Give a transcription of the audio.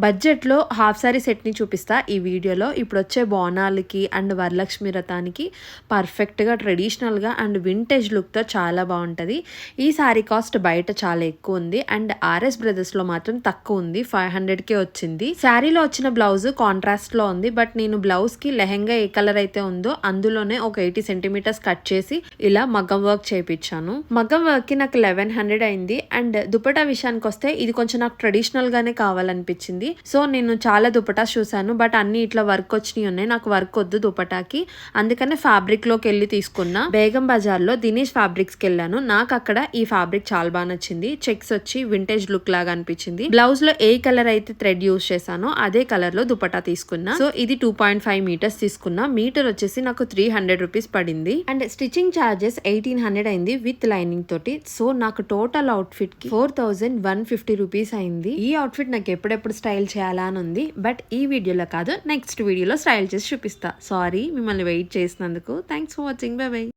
బడ్జెట్లో half sorry సెట్ని చూపిస్తా ఈ వీడియోలో. ఇప్పుడు వచ్చే బోనాలకి అండ్ వరలక్ష్మి వ్రతానికి పర్ఫెక్ట్గా ట్రెడిషనల్గా అండ్ వింటేజ్ లుక్తో చాలా బాగుంటుంది. ఈ సారీ కాస్ట్ బయట చాలా ఎక్కువ ఉంది అండ్ ఆర్ఎస్ బ్రదర్స్లో మాత్రం తక్కువ ఉంది, 500కే వచ్చింది. శారీలో వచ్చిన బ్లౌజ్ కాంట్రాస్ట్లో ఉంది, బట్ నేను బ్లౌజ్కి లెహెంగా ఏ కలర్ అయితే ఉందో అందులోనే ఒక 80 సెంటీమీటర్స్ కట్ చేసి ఇలా మగ్గం వర్క్ చేయించాను. మగ్గం వర్క్కి నాకు 1100 అయింది. అండ్ దుపట్టా విషయానికి వస్తే ఇది కొంచెం నాకు ట్రెడిషనల్గానే కావాలనిపించింది. సో నేను చాలా దుపటాస్ చూసాను, బట్ అన్ని ఇట్లా వర్క్ వచ్చినాయి ఉన్నాయి. నాకు వర్క్ వద్దు దుపటాకి, అందుకనే ఫ్యాబ్రిక్ లోకి వెళ్ళి తీసుకున్నా. బేగం బజార్ లో దినేష్ ఫ్యాబ్రిక్స్ కి వెళ్ళాను. నాకు అక్కడ ఈ ఫ్యాబ్రిక్ చాలా బాగా నచ్చింది. చెక్స్ వచ్చి వింటేజ్ లుక్ లాగా అనిపించింది. బ్లౌజ్ లో ఏ కలర్ అయితే థ్రెడ్ యూస్ చేశానో అదే కలర్ లో దుపటా తీసుకున్నా. సో ఇది 2.5 మీటర్స్ తీసుకున్నా. మీటర్ వచ్చేసి నాకు 300 రూపీస్ పడింది. అండ్ స్టిచ్చింగ్ చార్జెస్ 1800 అయింది విత్ లైనింగ్ తోటి. సో నాకు టోటల్ అవుట్ ఫిట్ కి 4150 రూపీస్ అయింది. ఈ అవుట్ ఫిట్ నాకు ఎప్పుడెప్పుడు స్టైల్ చేయాలా అని ఉంది, బట్ ఈ వీడియోలో కాదు, నెక్స్ట్ వీడియోలో స్టైల్ చేసి చూపిస్తా. సారీ మిమ్మల్ని వెయిట్ చేసినందుకు. Thanks for watching. By by.